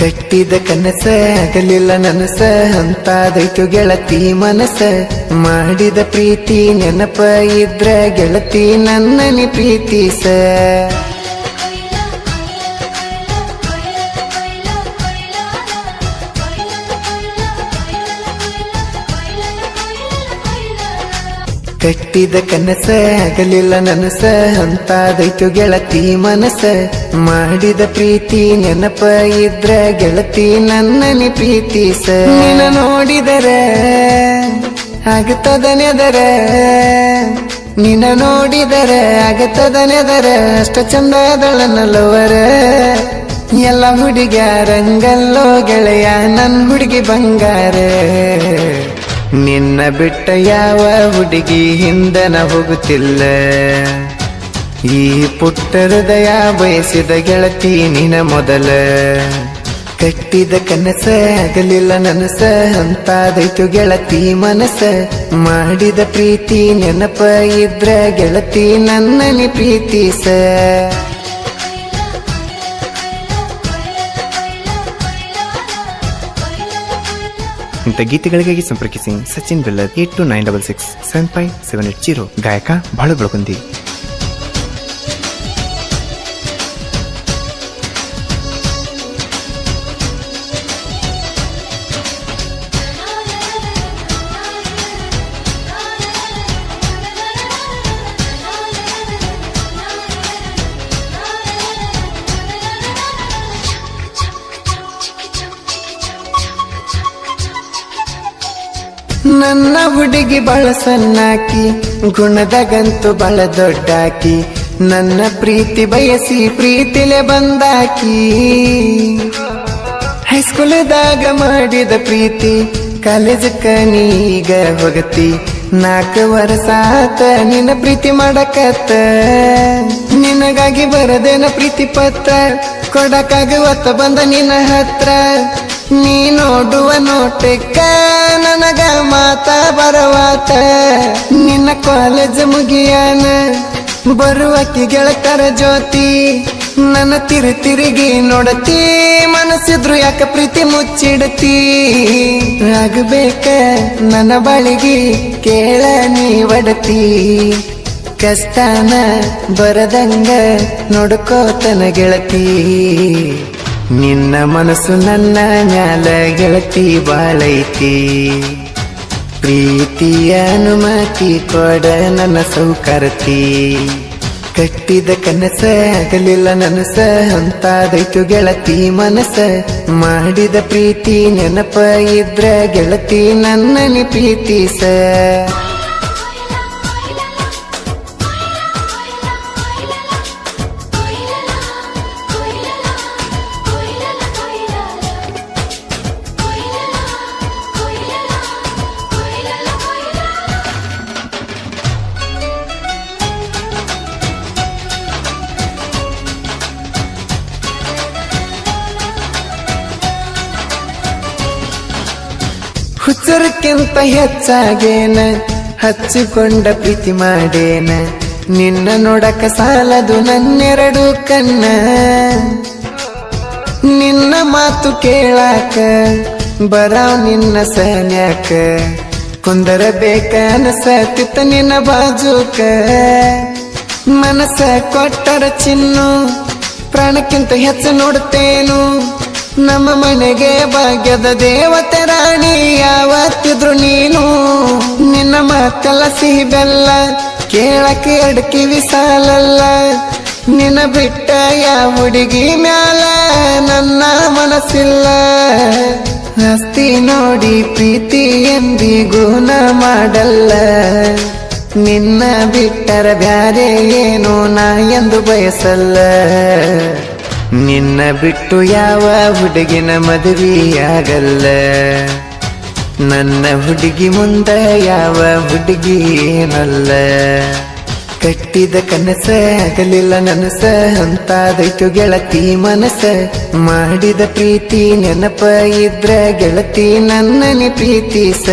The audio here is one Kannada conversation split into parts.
ಕಟ್ಟಿದ ಕನಸ ಆಗಲಿಲ್ಲ ನನಸ ಅಂತಾದೈತು ಗೆಳತಿ ಮನಸ ಮಾಡಿದ ಪ್ರೀತಿ ನೆನಪ ಇದ್ರ ಗೆಳತಿ ನನ್ನನಿ ಪ್ರೀತಿಸ ಕಟ್ಟಿದ ಕನಸ ಆಗಲಿಲ್ಲ ನನಸ ಅಂತಾದೈತು ಗೆಳತಿ ಮನಸ ಮಾಡಿದ ಪ್ರೀತಿ ನೆನಪ ಇದ್ರ ಗೆಳತಿ ನನ್ನನಿ ಪ್ರೀತಿಸ ನಿನ್ನ ನೋಡಿದರ ಆಗತದ ನೆದರ ನಿನ್ನ ನೋಡಿದರ ಆಗತದ ನೆದರ ಅಷ್ಟ ಚಂದದಳ ನಲ್ಲವರ ಎಲ್ಲ ಹುಡುಗ್ಯಾರಂಗಲ್ಲೋ ಗೆಳೆಯ ನನ್ ಹುಡುಗಿ ಬಂಗಾರ ನಿನ್ನ ಬಿಟ್ಟ ಯಾವ ಹುಡುಗಿ ಹಿಂದನ ಹೋಗುತ್ತಿಲ್ಲ ಈ ಪುಟ್ಟ ಹೃದಯ ಬಯಸಿದ ಗೆಳತಿ ನಿನ ಮೊದಲ ಕಟ್ಟಿದ ಕನಸ ಆಗಲಿಲ್ಲ ನನಸ ಅಂತಾದೈತು ಗೆಳತಿ ಮನಸ ಮಾಡಿದ ಪ್ರೀತಿ ನೆನಪ ಇದ್ರ ಗೆಳತಿ ನನ್ನನಿ ಪ್ರೀತಿಸ ಇಂಥ ಗೀತೆಗಳಿಗಾಗಿ ಸಂಪರ್ಕಿಸಿ ಸಚಿನ್ ಬೆಲ್ಲರ್ 8296675780 ಗಾಯಕ ಬಾಳು ಬೆಳಗುಂದಿ. ನನ್ನ ಹುಡುಗಿ ಬಹಳ ಸಣ್ಣಾಕಿ ಗುಣದಗಂತೂ ಬಹಳ ದೊಡ್ಡಾಕಿ ನನ್ನ ಪ್ರೀತಿ ಬಯಸಿ ಪ್ರೀತಿಲೆ ಬಂದಾಕಿ ಹೈಸ್ಕೂಲ್ದಾಗ ಮಾಡಿದ ಪ್ರೀತಿ ಕಾಲೇಜಕ್ಕ ನೀಗ ಹೋಗತಿ 4 ವರ್ಷ ಆತ ನಿನ್ನ ಪ್ರೀತಿ ಮಾಡಕತ್ತ ನಿನಗಾಗಿ ಬರದೇನ ಪ್ರೀತಿ ಪತ್ರ ಕೊಡಕ್ಕಾಗುವತ್ತ ಬಂದ ನಿನ್ನ ಹತ್ರ ನೀ ನೋಡುವ ನೋಟಕ್ಕ ನನಗ ಮಾತ ಬರವಾತ ನಿನ್ನ ಕಾಲೇಜ್ ಮುಗಿಯಾನ ಬರುವಕಿ ಗೆಳತರ ಜ್ಯೋತಿ ನನ್ನ ತಿರುಗಿ ನೋಡತಿ ಮನಸ್ಸಿದ್ರು ಯಾಕ ಪ್ರೀತಿ ಮುಚ್ಚಿಡತಿ ಆಗಬೇಕ ನನ್ನ ಬಳಿಗಿ ಕೇಳ ನೀ ಒಡತಿ ಕಷ್ಟನ ಬರದಂಗ ನೋಡ್ಕೋತನ ಗೆಳತಿ ನಿನ್ನ ಮನಸ್ಸು ನನ್ನ ಮ್ಯಾಲ ಗೆಳತಿ ಬಾಳೈತಿ ಪ್ರೀತಿಯ ಅನುಮತಿ ಕೊಡ ನನ್ನ ಸೌಕರ್ತಿ ಕಟ್ಟಿದ ಕನಸ ಆಗಲಿಲ್ಲ ನನಸ ಅಂತಾದೈತು ಗೆಳತಿ ಮನಸ ಮಾಡಿದ ಪ್ರೀತಿ ನೆನಪ ಇದ್ರ ಗೆಳತಿ ನನ್ನನಿ ಪ್ರೀತಿಸ ಹುಚ್ಚರಕ್ಕಿಂತ ಹೆಚ್ಚಾಗೇನ ಹಚ್ಚಿಕೊಂಡ ಪ್ರೀತಿ ಮಾಡೇನ ನಿನ್ನ ನೋಡಕ ಸಾಲದು ನನ್ನೆರಡು ಕಣ್ಣ ನಿನ್ನ ಮಾತು ಕೇಳಾಕ ಬರಾವ್ ನಿನ್ನ ಸನ್ಯಾಕ ಕುಂದರ ಬೇಕ ಅನಸತಿತ್ತ ನಿನ್ನ ಬಾಜುಕ ಮನಸ ಕೊಟ್ಟರ ಚಿನ್ನು ಪ್ರಾಣಕ್ಕಿಂತ ಹೆಚ್ಚು ನೋಡುತ್ತೇನು ನಮ್ಮ ಮನೆಗೆ ಭಾಗ್ಯದ ದೇವತೆ ರಾಣಿ ಯಾವತ್ತಿದ್ರು ನೀನು ನಿನ್ನ ಮಾತೆಲ್ಲ ಸಿಹಿ ಬೆಲ್ಲ ಕೇಳಕ್ಕೆ ಅಡಕಿ ವಿಸಾಲಲ್ಲ ನಿನ್ನ ಬಿಟ್ಟ ಯಾವ ಹುಡುಗಿ ಮ್ಯಾಲ ನನ್ನ ಮನಸ್ಸಿಲ್ಲ ಆಸ್ತಿ ನೋಡಿ ಪ್ರೀತಿ ಎಂದಿಗೂ ನ ಮಾಡಲ್ಲ ನಿನ್ನ ಬಿಟ್ಟರ ಬ್ಯಾರೆ ಏನು ನಾ ಎಂದು ಬಯಸಲ್ಲ ನಿನ್ನ ಬಿಟ್ಟು ಯಾವ ಹುಡುಗಿನ ಮದುವೆಯಾಗಲ್ಲ ನನ್ನ ಹುಡುಗಿ ಮುಂದ ಯಾವ ಹುಡುಗಿ ಏನಲ್ಲ ಕಟ್ಟಿದ ಕನಸ ಆಗಲಿಲ್ಲ ನನಸ ಅಂತಾದೈತು ಗೆಳತಿ ಮನಸ ಮಾಡಿದ ಪ್ರೀತಿ ನೆನಪ ಇದ್ರ ಗೆಳತಿ ನನ್ನನಿ ಪ್ರೀತಿಸ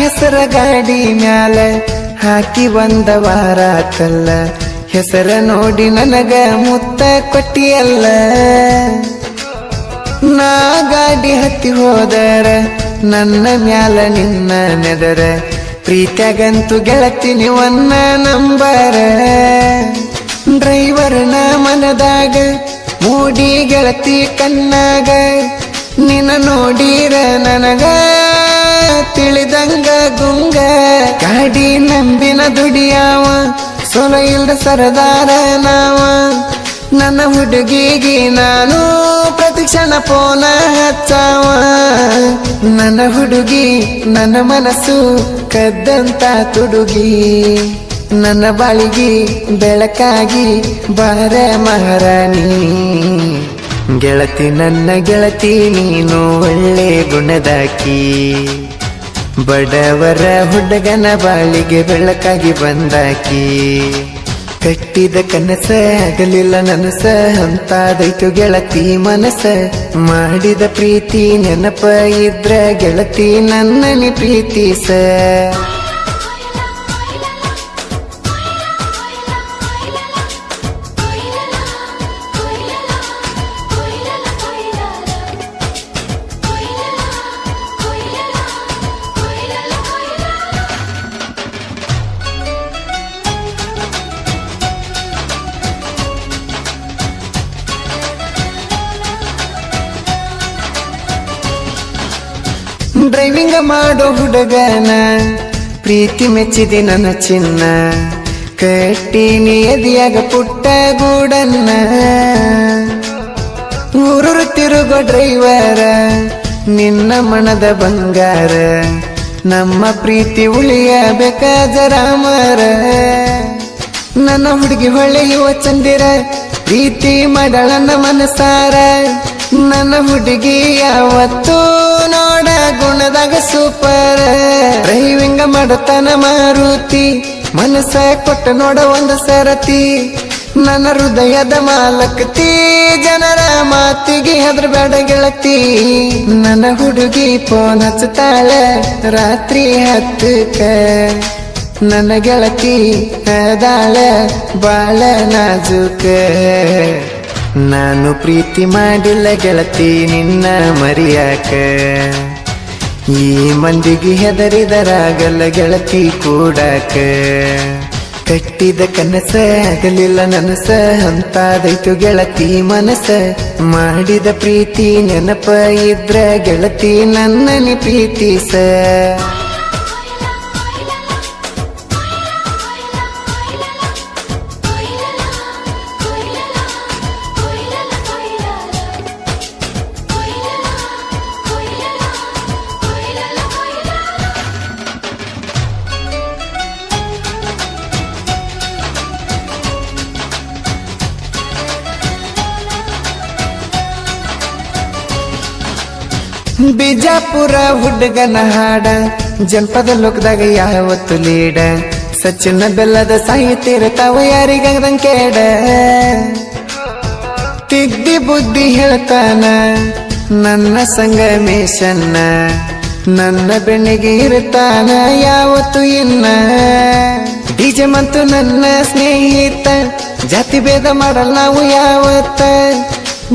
ಹೆಸರ ಗಾಡಿ ಮ್ಯಾಲ ಹಾಕಿ ಒಂದ ವಾರ ಆತಲ್ಲ, ಹೆಸರ ನೋಡಿ ನನಗ ಮುತ್ತ ಕೊಟ್ಟಿಯಲ್ಲ. ನಾ ಗಾಡಿ ಹತ್ತಿ ಹೋದರ ನನ್ನ ಮ್ಯಾಲ ನಿನ್ನ ನೆದರ, ಪ್ರೀತ್ಯಾಗಂತೂ ಗೆಳತಿ ನೀವನ್ನ ನಂಬರ. ಡ್ರೈವರ್ನ ಮನದಾಗ ಮೂಡಿ ಗೆಳತಿ ಕಣ್ಣಾಗ, ನಿನ್ನ ನೋಡಿರ ನನಗ ತಿಳಿದಂಗ ಗುಂಗ. ಗಾಡಿ ನಂಬಿನ ದುಡಿಯಾವ ಸೊಲ ಇಲ್ದ ಸರದಾರ ನಾವ, ನನ್ನ ಹುಡುಗಿಗೆ ನಾನು ಪ್ರತಿಕ್ಷಣ ಪೋನ ಹಚ್ಚಾವ. ನನ್ನ ಹುಡುಗಿ ನನ್ನ ಮನಸ್ಸು ಕದ್ದಂತ ತುಡುಗಿ, ನನ್ನ ಬಾಳಿಗೆ ಬೆಳಕಾಗಿ ಬಾರ ಮಹಾರಾಣಿ. ಗೆಳತಿ ನನ್ನ ಗೆಳತಿ ನೀನು ಒಳ್ಳೆ ಗುಣದಾಕಿ, ಬಡವರ ಹುಡುಗನ ಬಾಳಿಗೆ ಬೆಳಕಾಗಿ ಬಂದಾಕಿ. ಕಟ್ಟಿದ ಕನಸ ಆಗಲಿಲ್ಲ ನನಸ, ಅಂತಾದೈತು ಗೆಳತಿ ಮನಸ. ಮಾಡಿದ ಪ್ರೀತಿ ನೆನಪ ಇದ್ರ ಗೆಳತಿ ನನ್ನನಿ ಪ್ರೀತಿಸ. ಡ್ರೈವಿಂಗ್ ಮಾಡೋ ಹುಡುಗನ ಪ್ರೀತಿ ಮೆಚ್ಚಿದೆ ನನ್ನ ಚಿನ್ನ, ಕಟ್ಟಿನಿ ಎದಿಯಾಗ ಪುಟ್ಟ ಗೂಡನ್ನ. ಊರೂರು ತಿರುಗೋ ಡ್ರೈವರ ನಿನ್ನ ಮನದ ಬಂಗಾರ, ನಮ್ಮ ಪ್ರೀತಿ ಉಳಿಯಬೇಕ ಜರಾಮರ. ನನ್ನ ಹುಡುಗಿ ಹೊಳೆಯುವ ಚಂದಿರ, ಪ್ರೀತಿ ಮಾಡಳನ್ನ ಮನಸಾರ. ನನ್ನ ಹುಡುಗಿ ಯಾವತ್ತೂ ನೋಡ ಗುಣದಾಗ ಸೂಪರ್, ಡ್ರೈವಿಂಗ ಮಾಡುತ್ತಾನ ಮಾರುತಿ, ಮನಸ್ಸ ಕೊಟ್ಟ ನೋಡ ಒಂದು ಸರತಿ. ನನ್ನ ಹೃದಯದ ಮಾಲಕತಿ, ಜನರ ಮಾತಿಗೆ ಹೆದರಬೇಡ ಗೆಳತಿ. ನನ್ನ ಹುಡುಗಿ ಫೋನ್ ಹಚ್ಚುತ್ತಾಳ ರಾತ್ರಿ 10ಕ್ಕ, ನನ್ನ ಗೆಳತಿ ಅದಾಳ ಬಾಳ ನಾಜೂಕ. ನಾನು ಪ್ರೀತಿ ಮಾಡಿಲ್ಲ ಗೆಳತಿ ನಿನ್ನ ಮರಿಯಾಕ, ಈ ಮಂದಿಗೆ ಹೆದರಿದರಾಗಲ್ಲ ಗೆಳತಿ ಕೂಡಾಕ. ಕಟ್ಟಿದ ಕನಸ ಆಗಲಿಲ್ಲ ನನಸ, ಅಂತಾದೈತು ಗೆಳತಿ ಮನಸ. ಮಾಡಿದ ಪ್ರೀತಿ ನೆನಪ ಇದ್ರ ಗೆಳತಿ ನನ್ನನಿ ಪ್ರೀತಿಸ. ಬಿಜಾಪುರ ಹುಡುಗನ ಹಾಡ, ಜನಪದ ಲೋಕದಾಗ ಯಾವತ್ತು ಲೀಡ. ಸಚಿನ ಬೆಲ್ಲದ ಸಾಹಿತ್ಯ ಇರ್ತಾವ ಯಾರಿಗಂಗ್ ಕೇಡ. ತಿದ್ದಿ ಬುದ್ಧಿ ಹೇಳ್ತಾನ ನನ್ನ ಸಂಗಮೇಶನ್ನ, ನನ್ನ ಬೆನ್ನಿಗೆ ಇರ್ತಾನ ಯಾವತ್ತು ಇನ್ನ. ಡಿಜೆ ಮಂತು ನನ್ನ ಸ್ನೇಹಿತ, ಜಾತಿ ಭೇದ ಮಾಡಲ್ಲ ನಾವು ಯಾವತ್ತ.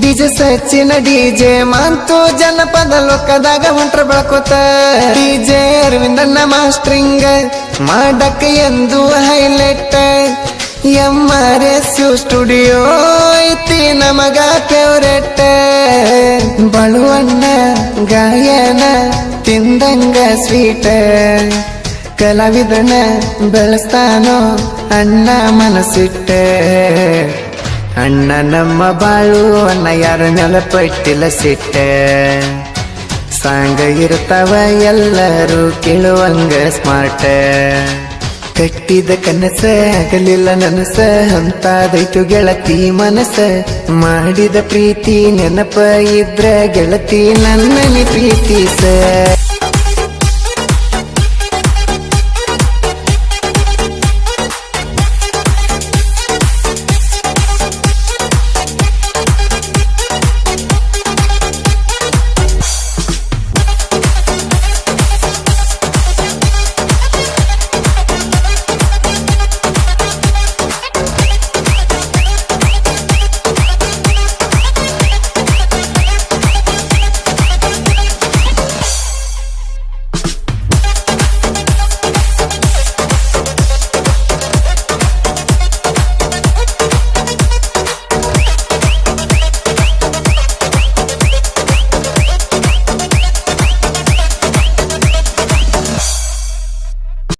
ಡಿಜೆ ಸಚಿನ ಡಿಜೆ ಮಂತು ಜನಪದ ಲೋಕದಾಗ ಹೊಂಟ್ರ ಬೆಳ್ಕೋತ. ಡಿಜೆ ಅರವಿಂದನ್ನ ಮಾಸ್ಟ್ರಿಂಗ ಮಾಡಕ್ಕ ಎಂದು ಹೈಲೈಟ್. MRS ಸ್ಟುಡಿಯೋ ಐತಿ ನಮಗ ಫೇವ್ರೇಟ್. ಬಳುವಣ್ಣ ಗಾಯನ ತಿಂದಂಗ ಸ್ವೀಟ್, ಕಲಾವಿದನ ಬೆಳೆಸ್ತಾನೋ ಅಣ್ಣ ಮನಸ್ಸಿಟ್ಟ. ಅಣ್ಣ ನಮ್ಮ ಬಾಳು ಅಣ್ಣ ಯಾರ ನೆಲಪಟ್ಟಿಲ್ಲ ಸಿಟ್ಟ. ಸಾಂಗ ಇರ್ತಾವ ಎಲ್ಲರೂ ಕೇಳುವಂಗ ಸ್ಮಾರ್ಟ್. ಕಟ್ಟಿದ ಕನಸ ಆಗಲಿಲ್ಲ ನನಸ, ಅಂತಾದೈತು ಗೆಳತಿ ಮನಸ. ಮಾಡಿದ ಪ್ರೀತಿ ನೆನಪ ಇದ್ರ ಗೆಳತಿ ನನ್ನನಿ ಪ್ರೀತಿಸ.